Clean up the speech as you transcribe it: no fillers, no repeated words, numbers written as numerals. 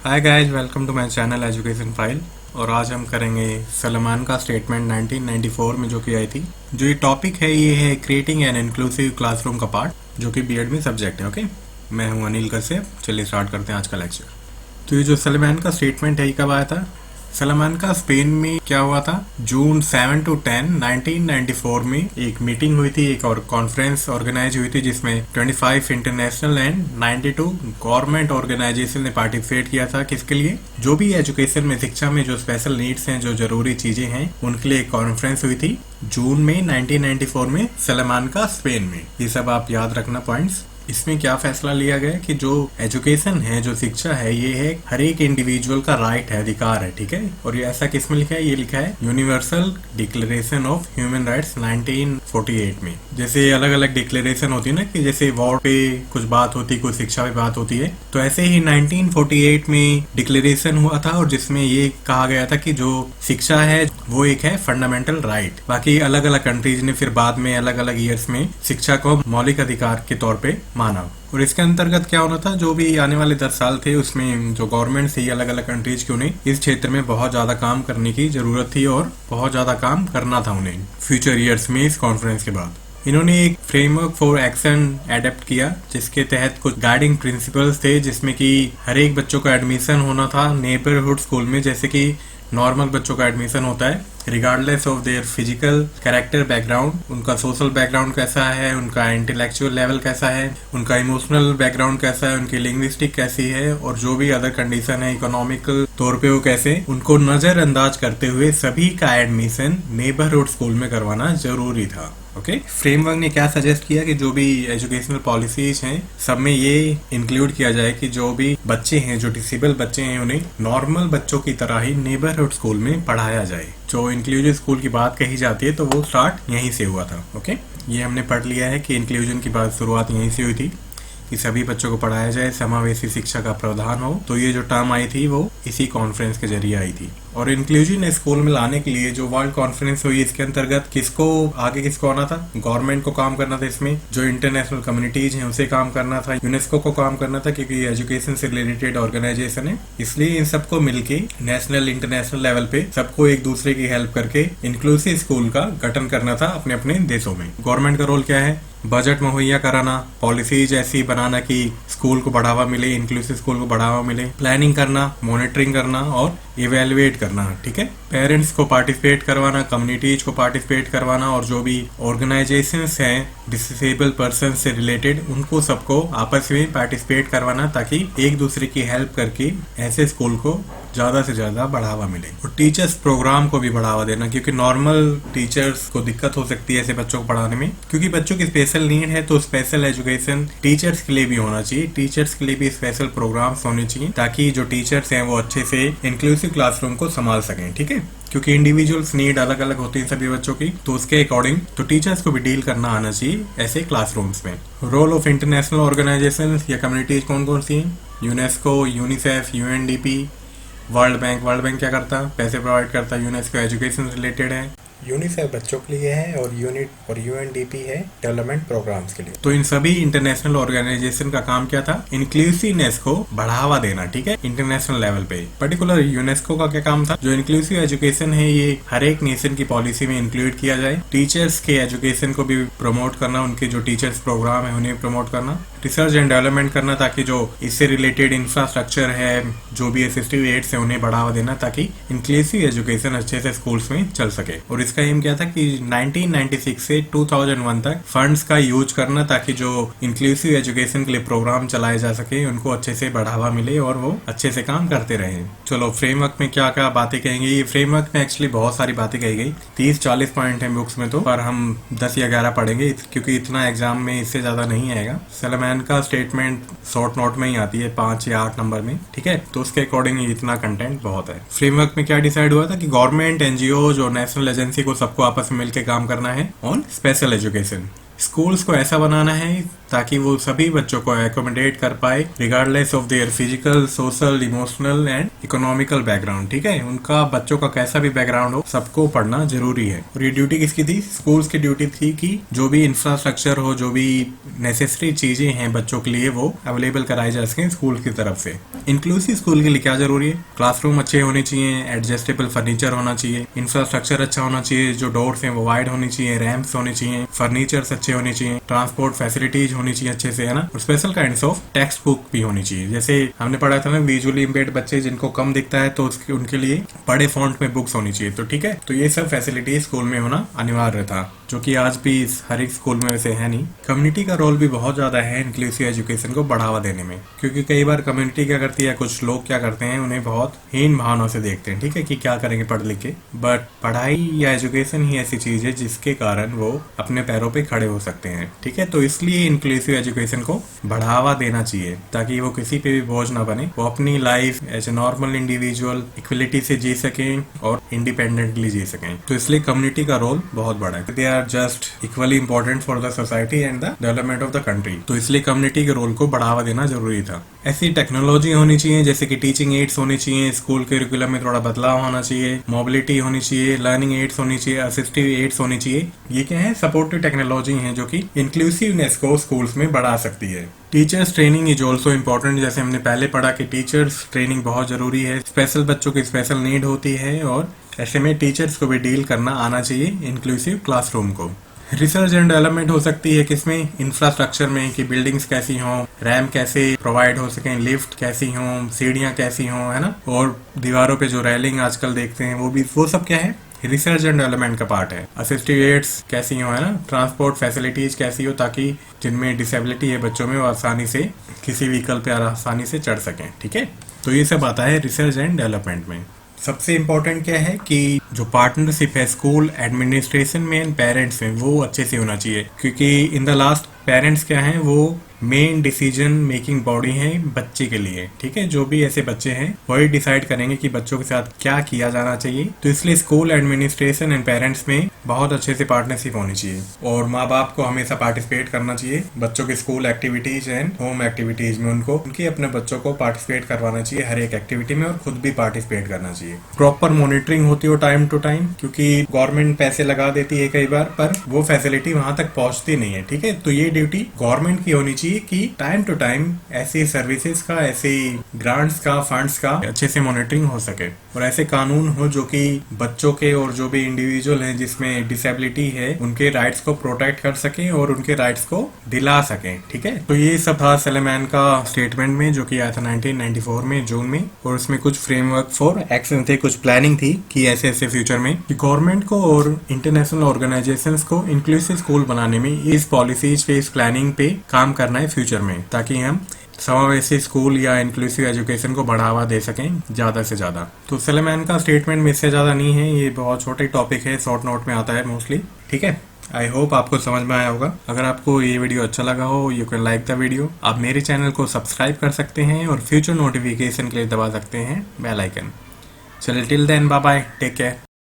Hi guys, welcome to my channel education file. और आज हम करेंगे सलमान का स्टेटमेंट 1994 में जो कि आई थी। जो ये टॉपिक है ये है क्रिएटिंग एन इंक्लूसिव क्लासरूम का पार्ट, जो कि बीएड में सब्जेक्ट है। ओके, मैं हूं अनिल कश्यप। चलिए स्टार्ट करते हैं आज का लेक्चर। तो ये जो सलमान का स्टेटमेंट है ये कब आया था? सलमान का स्पेन में क्या हुआ था? जून 7 to 10 1994 में एक मीटिंग हुई थी, एक और कॉन्फ्रेंस ऑर्गेनाइज हुई थी जिसमें 25 इंटरनेशनल एंड 92 गवर्नमेंट ऑर्गेनाइजेशन ने पार्टिसिपेट किया था। किसके लिए? जो भी एजुकेशन में, शिक्षा में जो स्पेशल नीड्स हैं, जो जरूरी चीजें हैं, उनके लिए एक कॉन्फ्रेंस हुई थी जून में 1994 में सलमान का स्पेन में। ये सब आप याद रखना पॉइंट्स। इसमें क्या फैसला लिया गया कि जो एजुकेशन है, जो शिक्षा है, ये है हर एक इंडिविजुअल का राइट है, अधिकार है। ठीक है। और ये ऐसा किसमें लिखा है? ये लिखा है universal declaration of human rights 1948 में। जैसे अलग अलग डिक्लेरेशन होती है ना, कि जैसे वॉर पे कुछ बात होती, कुछ शिक्षा पे बात होती है, तो ऐसे ही 1948 में डिक्लेरेशन हुआ था और जिसमें ये कहा गया था कि जो शिक्षा है वो एक है फंडामेंटल राइट। बाकी अलग अलग कंट्रीज ने फिर बाद में अलग अलग ईयर्स में शिक्षा को मौलिक अधिकार के तौर पे माना। और इसके अंतर्गत क्या होना था? जो भी आने वाले 10 साल थे उसमें जो गवर्नमेंट थी अलग अलग कंट्रीज की, उन्हें इस क्षेत्र में बहुत ज्यादा काम करने की जरूरत थी और बहुत ज्यादा काम करना था उन्हें फ्यूचर ईयर्स में। इस कॉन्फ्रेंस के बाद इन्होंने एक फ्रेमवर्क फॉर एक्शन एडेप्ट किया, जिसके तहत कुछ गाइडिंग प्रिंसिपल्स थे, जिसमें कि हर एक बच्चों का एडमिशन होना था नेबरहुड स्कूल में, जैसे कि नॉर्मल बच्चों का एडमिशन होता है regardless of their physical character background. उनका सोशल बैकग्राउंड कैसा है, उनका इंटेलेक्चुअल लेवल कैसा है, उनका इमोशनल बैकग्राउंड कैसा है, उनकी लिंग्विस्टिक कैसी है, और जो भी अदर कंडीशन है इकोनॉमिकल तौर पे वो कैसे, उनको नजरअंदाज करते हुए सभी का एडमिशन नेबरहुड स्कूल में करवाना जरूरी था। ओके, फ्रेमवर्क ने क्या सजेस्ट किया कि जो भी एजुकेशनल पॉलिसीज हैं सब में ये इंक्लूड किया जाए कि जो भी बच्चे हैं, जो डिसेबल बच्चे हैं, उन्हें नॉर्मल बच्चों की तरह ही नेबरहुड स्कूल में पढ़ाया जाए। जो इंक्लूसिव स्कूल की बात कही जाती है तो वो स्टार्ट यहीं से हुआ था। ओके, ये हमने पढ़ लिया है कि इंक्लूजन की बात शुरुआत यहीं से हुई थी कि सभी बच्चों को पढ़ाया जाए, समावेशी शिक्षा का प्रावधान हो। तो ये जो टर्म आई थी वो इसी कॉन्फ्रेंस के जरिए आई थी। और इंक्लूजन स्कूल में लाने के लिए जो वर्ल्ड कॉन्फ्रेंस हुई, इसके अंतर्गत किसको आना था? गवर्नमेंट को काम करना था इसमें, जो इंटरनेशनल कम्युनिटीज हैं उसे काम करना था, यूनेस्को को काम करना था, क्योंकि एजुकेशन से रिलेटेड ऑर्गेनाइजेशन है। इसलिए इन सबको मिलके नेशनल इंटरनेशनल लेवल पे सबको एक दूसरे की हेल्प करके इंक्लूसिव स्कूल का गठन करना था अपने अपने देशों में। गवर्नमेंट का रोल क्या है? बजट मुहैया कराना, पॉलिसीज ऐसी बनाना कि स्कूल को बढ़ावा मिले, इंक्लूसिव स्कूल को बढ़ावा मिले, प्लानिंग करना, मॉनिटरिंग करना और इवेलुएट करना। ठीक है, पेरेंट्स को पार्टिसिपेट करवाना, कम्युनिटीज को पार्टिसिपेट करवाना, और जो भी ऑर्गेनाइजेशंस हैं डिसेबल पर्सन से रिलेटेड, उनको सबको आपस में पार्टिसिपेट करवाना, ताकि एक दूसरे की हेल्प करके ऐसे स्कूल को ज्यादा से ज्यादा बढ़ावा मिले। और टीचर्स प्रोग्राम को भी बढ़ावा देना, क्योंकि नॉर्मल टीचर्स को दिक्कत हो सकती है ऐसे बच्चों को पढ़ाने में, क्योंकि बच्चों की स्पेशल नीड है, तो स्पेशल एजुकेशन टीचर्स के लिए भी होना चाहिए। टीचर्स के लिए भी स्पेशल प्रोग्राम्स होने चाहिए, ताकि जो टीचर्स हैं वो अच्छे से इंक्लूसिव क्लासरूम को संभाल सकें। ठीक है, क्योंकि इंडिविजुअल्स नीड अलग अलग होती है सभी बच्चों की, तो उसके अकॉर्डिंग तो टीचर्स को भी डील करना आना चाहिए ऐसे क्लासरूम्स में। रोल ऑफ इंटरनेशनल ऑर्गेनाइजेशन या कम्युनिटीज कौन कौन सी हैं? UNESCO, UNICEF, UNDP, world bank क्या करता है? पैसे प्रोवाइड करता है। यूनेस्को एजुकेशन रिलेटेड है, यूनिसेफ बच्चों के लिए है, और यूएनडीपी है डेवलपमेंट प्रोग्राम्स के लिए। तो इन सभी इंटरनेशनल ऑर्गेनाइजेशन का काम क्या था? इंक्लूसिवनेस को बढ़ावा देना। ठीक है, इंटरनेशनल लेवल पे। पर्टिकुलर यूनेस्को का क्या काम था? जो इंक्लूसिव एजुकेशन है ये हर एक नेशन की पॉलिसी में इंक्लूड किया जाए। टीचर्स के एजुकेशन को भी प्रमोट करना, उनके जो टीचर्स प्रोग्राम है उन्हें प्रमोट करना, रिसर्च एंड डेवलपमेंट करना, ताकि जो इससे रिलेटेड इंफ्रास्ट्रक्चर है, जो भी असिस्टिव एड्स है, उन्हें बढ़ावा देना, ताकि इंक्लूसिव एजुकेशन अच्छे से स्कूल्स में चल सके। और इसका एम क्या था कि 1996 से 2001 तक फंड्स का यूज करना, ताकि जो इंक्लूसिव एजुकेशन के लिए प्रोग्राम चलाए जा सके, उनको अच्छे से बढ़ावा मिले और वो अच्छे से काम करते रहे। चलो, फ्रेमवर्क में क्या क्या बातें कहेंगे? ये फ्रेमवर्क में एक्चुअली बहुत सारी बातें कही गई, 30-40 पॉइंट है बुक्स में, तो पर हम 10 या 11 पढ़ेंगे, क्योंकि इतना एग्जाम में इससे ज्यादा नहीं आएगा। सलमान का स्टेटमेंट शॉर्ट नोट में ही आती है 5 या 8 नंबर में। ठीक है, तो उसके अकॉर्डिंग इतना कंटेंट बहुत है। फ्रेमवर्क में क्या डिसाइड हुआ था कि गवर्नमेंट, एनजीओ और नेशनल एजेंसी को सबको आपस में मिलकर काम करना है ऑन स्पेशल एजुकेशन। स्कूल्स को ऐसा बनाना है ताकि वो सभी बच्चों को एकोमोडेट कर पाए regardless of their physical, social, emotional and economical background. ठीक है, उनका बच्चों का कैसा भी बैकग्राउंड हो, सबको पढ़ना जरूरी है। और ये ड्यूटी किसकी थी? स्कूल्स की ड्यूटी थी कि जो भी इंफ्रास्ट्रक्चर हो, जो भी नेसेसरी चीजें हैं बच्चों के लिए, वो अवेलेबल कराई जा सके स्कूल की तरफ से। इंक्लूसिव स्कूल के लिए क्या जरूरी है? क्लासरूम अच्छे होने चाहिए, एडजस्टेबल फर्नीचर होना चाहिए, इंफ्रास्ट्रक्चर अच्छा होना चाहिए, जो डोर्स हैं वो वाइड होनी चाहिए, रैम्प्स होने चाहिए, फर्नीचर्स अच्छे होने चाहिए, ट्रांसपोर्ट फैसिलिटीज होनी चाहिए अच्छे से, है ना। और special kinds of text book भी होनी चाहिए। जैसे हमने पढ़ा था ना, विजुअली इम्पेयर्ड बच्चे जिनको कम दिखता है तो उनके लिए बड़े फॉन्ट में बुक्स होनी चाहिए। तो ठीक है, तो ये सब फैसिलिटीज स्कूल में होना अनिवार्य था, जो कि आज भी हर एक स्कूल में वैसे है नहीं। कम्युनिटी का रोल भी बहुत ज्यादा है इंक्लूसिव एजुकेशन को बढ़ावा देने में, क्योंकि कई बार कम्युनिटी क्या करती है, कुछ लोग क्या करते हैं, उन्हें बहुत हीन भावनाओं से देखते हैं। ठीक है, कि क्या करेंगे पढ़ लिख के, बट पढ़ाई या एजुकेशन ही ऐसी चीज है जिसके कारण वो अपने पैरों पे खड़े हो सकते हैं। ठीक है, तो इसलिए इंक्लूसिव एजुकेशन को बढ़ावा देना चाहिए ताकि वो किसी पे भी बोझ ना बने, वो अपनी life as a normal individual equality से जी सकें और इंडिपेंडेंटली जी सकें। तो इसलिए कम्युनिटी का रोल बहुत बड़ा है। They are just equally important for the society and the development of the country. तो इसलिए कम्युनिटी के रोल को बढ़ावा देना जरूरी था। ऐसी टेक्नोलॉजी होनी चाहिए, जैसे कि टीचिंग एड्स होनी चाहिए, स्कूल करिकुलम में थोड़ा बदलाव होना चाहिए, मोबिलिटी होनी चाहिए, लर्निंग एड्स होनी चाहिए, असिस्टिव एड्स होनी चाहिए। ये क्या है? सपोर्टिव टेक्नोलॉजी है जो कि इंक्लूसिवनेस को स्कूल्स में बढ़ा सकती है। Teachers training is also important. जैसे हमने पहले पढ़ा कि टीचर्स ट्रेनिंग बहुत जरूरी है। स्पेशल बच्चों की स्पेशल नीड होती है और ऐसे में टीचर्स को भी डील करना आना चाहिए इंक्लूसिव क्लासरूम को। रिसर्च एंड डेवलपमेंट हो सकती है किसमें? इंफ्रास्ट्रक्चर में, कि बिल्डिंग्स कैसी हों, रैम कैसे प्रोवाइड हो सकें, लिफ्ट कैसी हों, सीढ़ियां कैसी हों, है ना। और दीवारों पे जो रेलिंग आजकल देखते हैं वो सब क्या है? रिसर्च एंड डेवलपमेंट का पार्ट है। असिस्टिव एड्स कैसी हो, है ना। ट्रांसपोर्ट फैसिलिटीज कैसी हो ताकि जिनमें डिसेबिलिटी है बच्चों में वो आसानी से किसी व्हीकल पे आसानी से चढ़ सकें। ठीक है, तो ये सब आता है रिसर्च एंड डेवलपमेंट में। सबसे इम्पोर्टेंट क्या है कि जो पार्टनरशिप है स्कूल एडमिनिस्ट्रेशन में एंड पेरेंट्स में, वो अच्छे से होना चाहिए, क्योंकि इन द लास्ट पेरेंट्स क्या हैं, वो मेन डिसीजन मेकिंग बॉडी है बच्चे के लिए। ठीक है, जो भी ऐसे बच्चे हैं वही डिसाइड करेंगे कि बच्चों के साथ क्या किया जाना चाहिए। तो इसलिए स्कूल एडमिनिस्ट्रेशन एंड पेरेंट्स में बहुत अच्छे से पार्टनरशिप होनी चाहिए और माँ बाप को हमेशा पार्टिसिपेट करना चाहिए बच्चों के school activities and home activities में। उनके अपने बच्चों को पार्टिसिपेट करवाना चाहिए हर एक एक्टिविटी में और खुद भी पार्टिसिपेट करना चाहिए। प्रॉपर मॉनिटरिंग होती हो टाइम टू टाइम, क्योंकि गवर्नमेंट पैसे लगा देती है कई बार, पर वो फैसिलिटी वहां तक पहुंचती नहीं है। ठीक है, तो ये ड्यूटी गवर्नमेंट की होनी चाहिए कि टाइम टू टाइम ऐसी सर्विसेज का, ऐसे ग्रांट्स का, फंड्स का अच्छे से मॉनिटरिंग हो सके और ऐसे कानून हो जो कि बच्चों के और जो भी इंडिविजुअल हैं जिसमें डिसेबिलिटी है उनके राइट्स को प्रोटेक्ट कर सके और उनके राइट्स को दिला सके। ठीक है, तो ये सब था सलेमान का स्टेटमेंट में जो कि आया था 1994 में जून में, और उसमें कुछ फ्रेमवर्क फॉर एक्शन थे, कुछ प्लानिंग थी कि ऐसे ऐसे फ्यूचर में कि गवर्नमेंट को और इंटरनेशनल ऑर्गेनाइजेशंस को इंक्लूसिव स्कूल बनाने में इस पॉलिसीज पे, इस प्लानिंग पे काम करना है फ्यूचर में, ताकि हम समावेशी स्कूल या इंक्लूसिव एजुकेशन को बढ़ावा दे सकें ज्यादा से ज्यादा। तो सलेमान का स्टेटमेंट में इससे ज्यादा नहीं है, ये बहुत छोटे टॉपिक है, शॉर्ट नोट में आता है मोस्टली। ठीक है, आई होप आपको समझ में आया होगा। अगर आपको ये वीडियो अच्छा लगा हो, you can like the video. आप मेरे चैनल को सब्सक्राइब कर सकते हैं और फ्यूचर नोटिफिकेशन के लिए दबा सकते हैं बेल आइकन। चलिए, till then, bye bye, take care.